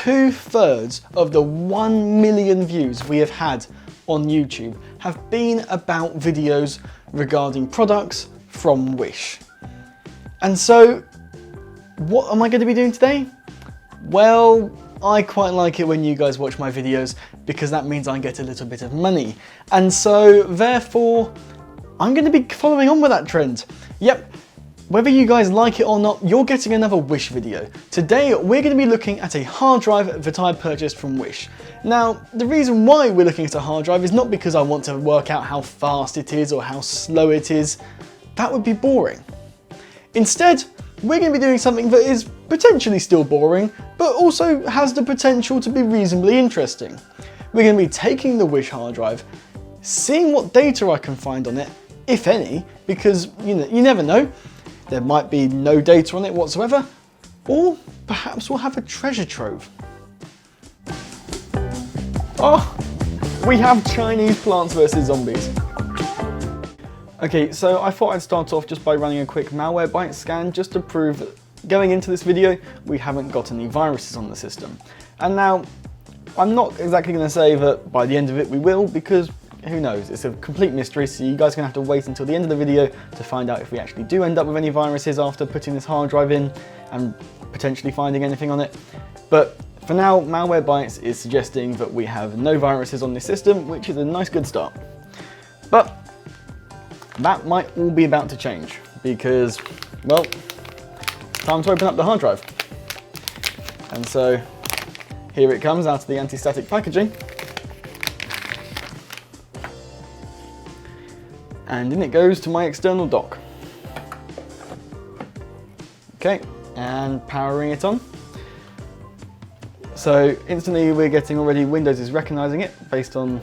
2/3 of the 1 million views we have had on YouTube have been about videos regarding products from Wish. And so, what am I going to be doing today? Well, I quite like it when you guys watch my videos because that means I get a little bit of money. And so, therefore, I'm going to be following on with that trend. Yep, whether you guys like it or not, you're getting another Wish video. Today, we're going to be looking at a hard drive that I purchased from Wish. Now, the reason why we're looking at a hard drive is not because I want to work out how fast it is or how slow it is. That would be boring. Instead, we're going to be doing something that is potentially still boring, but also has the potential to be reasonably interesting. We're going to be taking the Wish hard drive, seeing what data I can find on it, if any, because you never know. There might be no data on it whatsoever, or perhaps we'll have a treasure trove. Oh, we have Chinese Plants vs Zombies. Okay, so I thought I'd start off just by running a quick Malwarebytes scan just to prove that going into this video, we haven't got any viruses on the system. And now, I'm not exactly going to say that by the end of it we will, because who knows, it's a complete mystery, so you guys are going to have to wait until the end of the video to find out if we actually do end up with any viruses after putting this hard drive in and potentially finding anything on it. But for now, Malwarebytes is suggesting that we have no viruses on this system, which is a nice good start. But that might all be about to change because, well, time to open up the hard drive. And so here it comes out of the anti-static packaging. And in it goes to my external dock. Okay, and powering it on. So instantly we're getting already Windows is recognizing it based on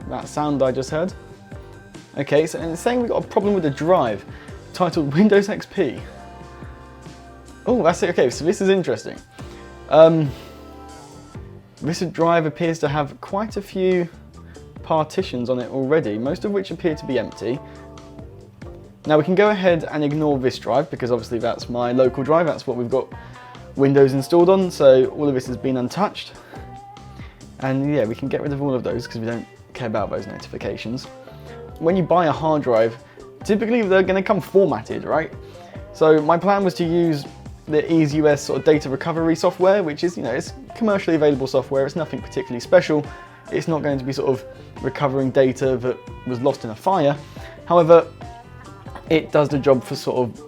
that sound I just heard. Okay, so and it's saying we've got a problem with the drive titled Windows XP. Oh, that's it. Okay, so this is interesting. This drive appears to have quite a few partitions on it already, most of which appear to be empty. Now we can go ahead and ignore this drive because obviously that's my local drive, that's what we've got Windows installed on, so all of this has been untouched. And yeah, we can get rid of all of those because we don't care about those notifications. When you buy a hard drive, typically they're going to come formatted, right? So my plan was to use the EaseUS sort of data recovery software, which is, it's commercially available software, it's nothing particularly special. It's not going to be sort of recovering data that was lost in a fire. However, it does the job for sort of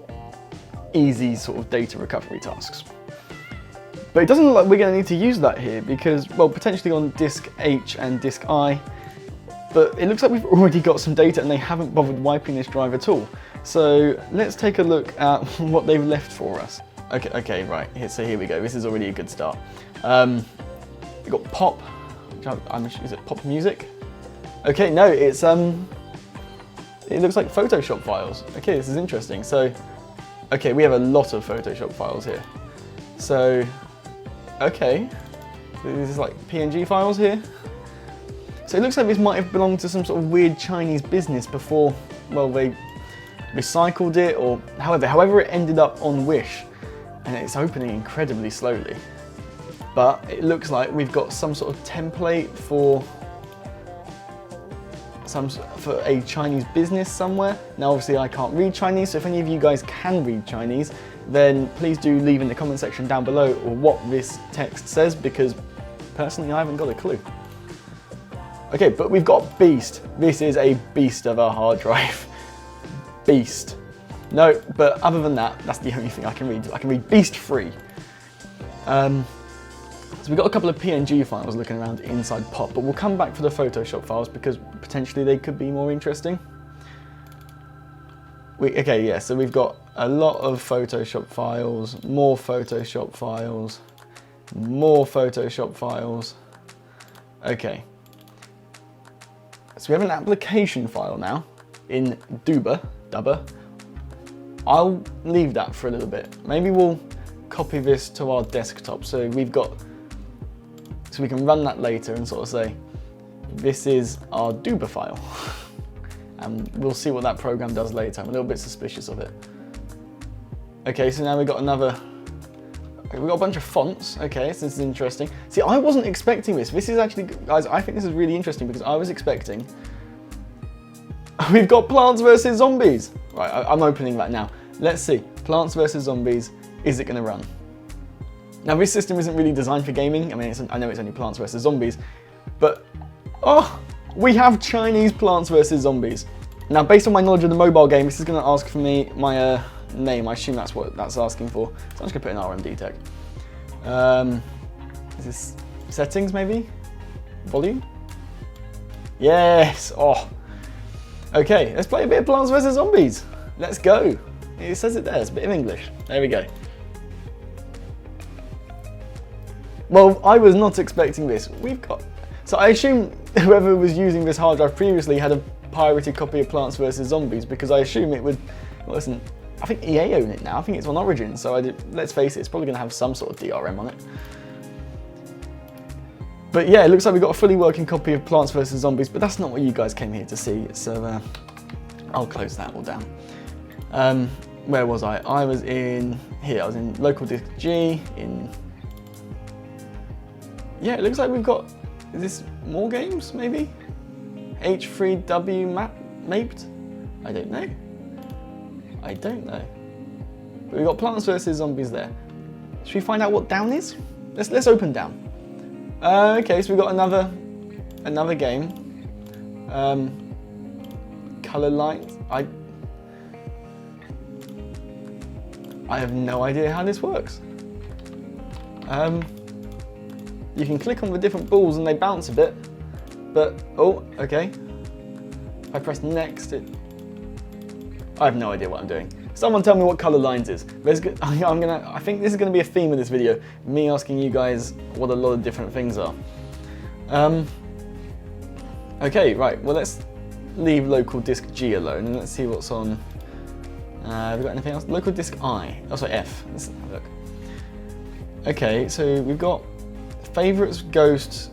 easy sort of data recovery tasks. But it doesn't look like we're going to need to use that here because, well, potentially on disk H and disk I, but it looks like we've already got some data and they haven't bothered wiping this drive at all. So let's take a look at what they've left for us. Okay, right, so here we go. This is already a good start. We've got Pop. Is it Pop Music? Okay, no, it's it looks like Photoshop files. Okay, this is interesting. So, okay, we have a lot of Photoshop files here. So, okay, so this is like PNG files here. So it looks like this might have belonged to some sort of weird Chinese business before, well, they recycled it or however it ended up on Wish, and it's opening incredibly slowly. But it looks like we've got some sort of template for a Chinese business somewhere. Now obviously I can't read Chinese, so if any of you guys can read Chinese, then please do leave in the comment section down below or what this text says, because personally I haven't got a clue. Okay, but we've got Beast. This is a beast of a hard drive. Beast. No, but other than that, that's the only thing I can read. I can read Beast free. So we've got a couple of PNG files looking around inside Pop, but we'll come back for the Photoshop files because potentially they could be more interesting. Okay, yeah, so we've got a lot of Photoshop files, more Photoshop files, more Photoshop files. Okay. So we have an application file now in Dubber. I'll leave that for a little bit. Maybe we'll copy this to our desktop so we can run that later and sort of say, this is our Dubber file. And we'll see what that program does later. I'm a little bit suspicious of it. Okay, so now we've got another we've got a bunch of fonts. Okay, so this is interesting. See, I wasn't expecting this. This is actually, guys, I think this is really interesting because I was expecting... We've got Plants vs Zombies. Right, I'm opening that now. Let's see. Plants vs Zombies. Is it going to run? Now, this system isn't really designed for gaming. I mean, I know it's only Plants vs Zombies, but oh, we have Chinese Plants vs Zombies. Now, based on my knowledge of the mobile game, this is going to ask for me my name. I assume that's what that's asking for. So I'm just going to put in RMD tech. Is this settings maybe? Volume? Yes. Oh. Okay, let's play a bit of Plants vs Zombies. Let's go. It says it there. It's a bit of English. There we go. Well, I was not expecting this. We've got... So I assume whoever was using this hard drive previously had a pirated copy of Plants vs Zombies, because I assume it would... Well, listen, I think EA own it now. I think it's on Origin, so let's face it, it's probably going to have some sort of DRM on it. But yeah, it looks like we've got a fully working copy of Plants vs Zombies, but that's not what you guys came here to see, so I'll close that all down. Where was I? I was in here. I was in local disk G in... Yeah, it looks like we've got... Is this more games, maybe? H3W maped? I don't know. I don't know. But we've got Plants vs Zombies there. Should we find out what down is? Let's open down. Okay, so we've got another game. Color lines. I have no idea how this works. You can click on the different balls and they bounce a bit, but oh, okay. If I press next, I have no idea what I'm doing. Someone tell me what color lines is. I think this is gonna be a theme of this video, me asking you guys what a lot of different things are. Okay, right, well let's leave local disk G alone and let's see what's on. Have we got anything else? Local disk I, oh sorry, F, let's have a look. Okay, so we've got favorites, ghosts,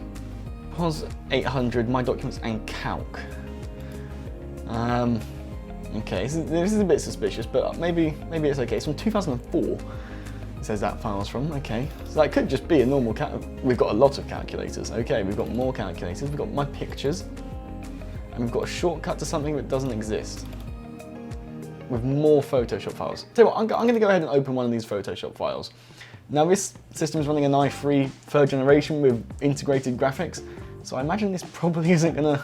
POS 800, my documents and calc. Okay, this is a bit suspicious, but maybe it's okay. It's from 2004. It says that file's from. Okay, so that could just be a normal we've got a lot of calculators. Okay, we've got more calculators. We've got my pictures, and we've got a shortcut to something that doesn't exist. With more Photoshop files. Tell you what, I'm going to go ahead and open one of these Photoshop files. Now this system is running an i3 3rd generation with integrated graphics, so I imagine this probably isn't going to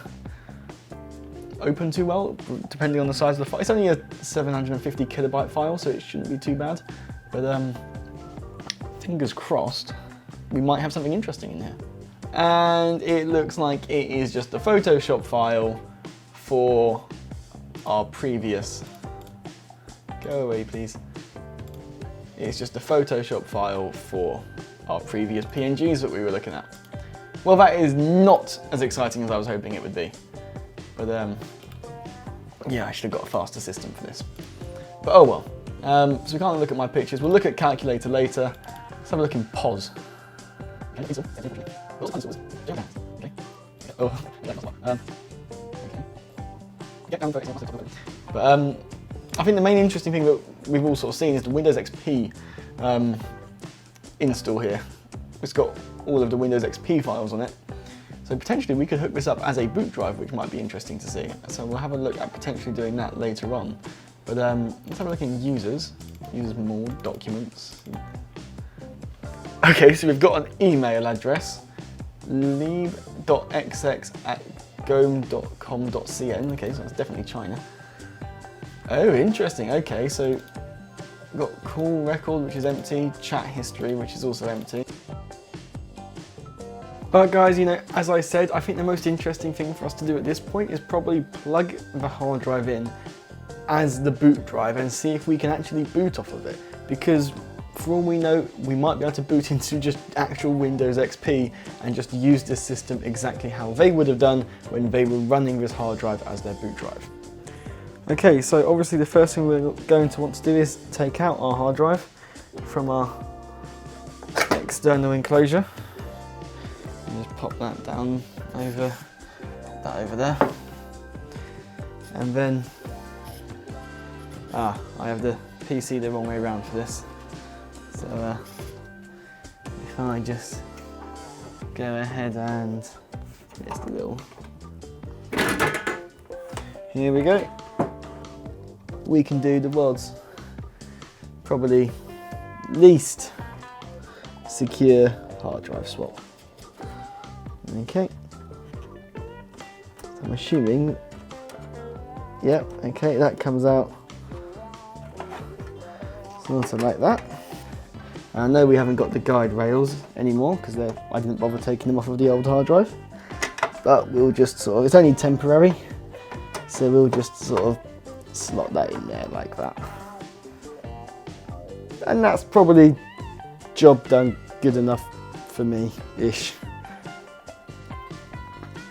open too well, depending on the size of the file. It's only a 750 kilobyte file, so it shouldn't be too bad. But fingers crossed, we might have something interesting in here. And it looks like it is just a Photoshop file for our previous... Go away, please. It's just a Photoshop file for our previous PNGs that we were looking at. Well, that is not as exciting as I was hoping it would be. But yeah, I should have got a faster system for this. But oh well. So we can't look at my pictures. We'll look at calculator later. Let's have a look in POS. But I think the main interesting thing that we've all sort of seen is the Windows XP install here. It's got all of the Windows XP files on it. So potentially we could hook this up as a boot drive, which might be interesting to see. So we'll have a look at potentially doing that later on. But let's have a look in users. Users more, documents. Okay, so we've got an email address. lieb.xx@gome.com.cn. Okay, so that's definitely China. Oh, interesting. Okay, so we've got call record, which is empty. Chat history, which is also empty. But guys, you know, as I said, I think the most interesting thing for us to do at this point is probably plug the hard drive in as the boot drive and see if we can actually boot off of it. Because for all we know, we might be able to boot into just actual Windows XP and just use this system exactly how they would have done when they were running this hard drive as their boot drive. Okay, so obviously the first thing we're going to want to do is take out our hard drive from our external enclosure. Just pop that down over there, and then I have the PC the wrong way around for this, so if I just go ahead and there's the little, here we go. We can do the world's probably least secure hard drive swap. Okay, so I'm assuming, yep, okay, that comes out sort of like that. I know we haven't got the guide rails anymore because I didn't bother taking them off of the old hard drive, but we'll just sort of, it's only temporary, so we'll just sort of slot that in there like that. And that's probably job done good enough for me-ish.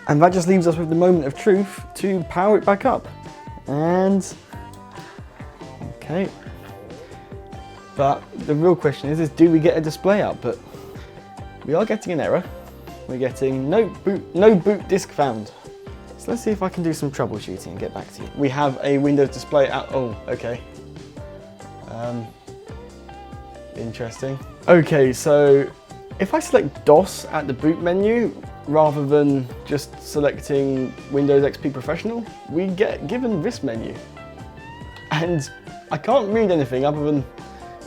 And that just leaves us with the moment of truth to power it back up. And, okay. But the real question is do we get a display output? We are getting an error. We're getting no boot disk found. So let's see if I can do some troubleshooting and get back to you. We have a Windows display out, oh, okay. Interesting. Okay, so if I select DOS at the boot menu, rather than just selecting Windows XP Professional, we get given this menu. And I can't read anything other than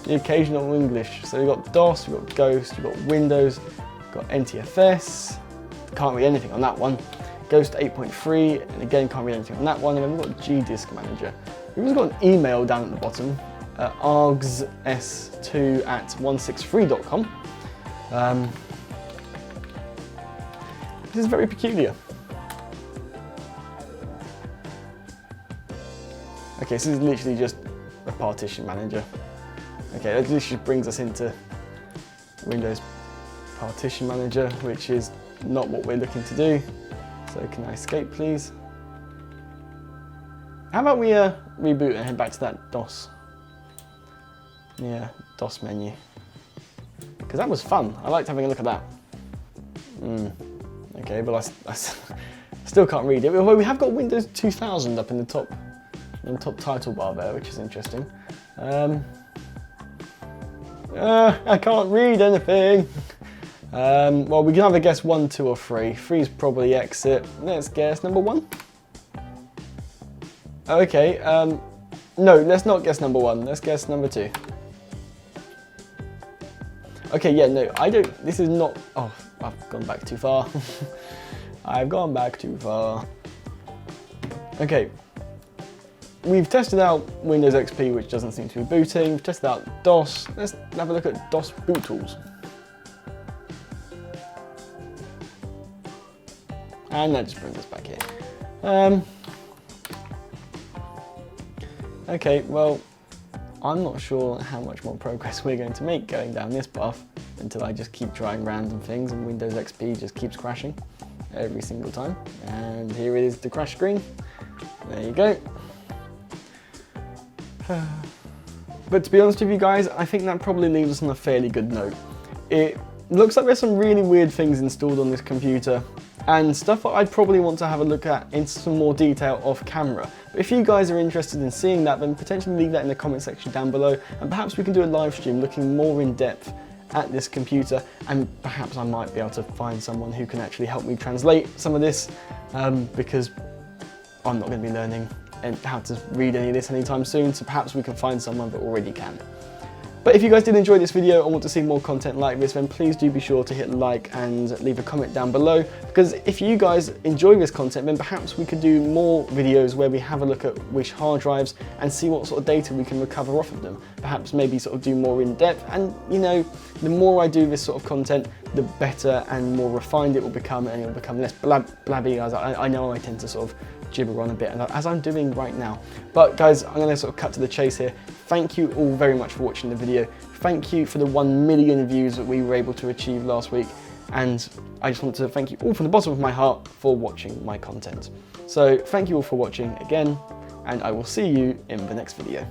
the occasional English. So we've got DOS, we've got Ghost, we've got Windows, we've got NTFS, can't read anything on that one. Ghost 8.3, and again can't read anything on that one. And then we've got GDisk Manager. We've also got an email down at the bottom, args2@163.com. This is very peculiar. Okay, so this is literally just a partition manager. Okay, that literally brings us into Windows Partition Manager, which is not what we're looking to do. So can I escape, please? How about we reboot and head back to that DOS? Yeah, DOS menu. Because that was fun. I liked having a look at that. Okay, but I still can't read it. Well, we have got Windows 2000 up in the top title bar there, which is interesting. I can't read anything. Well, we can either guess 1, 2, or 3. 3 is probably exit. Let's guess number 1. Okay, no, let's not guess number 1. Let's guess number 2. Okay, yeah, no, I don't, this is not, oh, I've gone back too far. I've gone back too far. Okay, we've tested out Windows XP, which doesn't seem to be booting. We've tested out DOS. Let's have a look at DOS boot tools. And that just brings us back here. Okay, well, I'm not sure how much more progress we're going to make going down this path until I just keep trying random things and Windows XP just keeps crashing every single time. And here it is, the crash screen. There you go. But to be honest with you guys, I think that probably leaves us on a fairly good note. It looks like there's some really weird things installed on this computer and stuff that I'd probably want to have a look at in some more detail off camera. But if you guys are interested in seeing that, then potentially leave that in the comment section down below, and perhaps we can do a live stream looking more in depth at this computer, and perhaps I might be able to find someone who can actually help me translate some of this, because I'm not going to be learning how to read any of this anytime soon, so perhaps we can find someone that already can. But if you guys did enjoy this video and want to see more content like this, then please do be sure to hit like and leave a comment down below, because if you guys enjoy this content, then perhaps we could do more videos where we have a look at which hard drives and see what sort of data we can recover off of them. Perhaps maybe sort of do more in depth, and you know, the more I do this sort of content, the better and more refined it will become, and it will become less blabby, as I know I tend to sort of gibber on a bit, and as I'm doing right now. But guys, I'm going to sort of cut to the chase here. Thank you all very much for watching the video. Thank you for the 1 million views that we were able to achieve last week, and I just want to thank you all from the bottom of my heart for watching my content. So thank you all for watching again, and I will see you in the next video.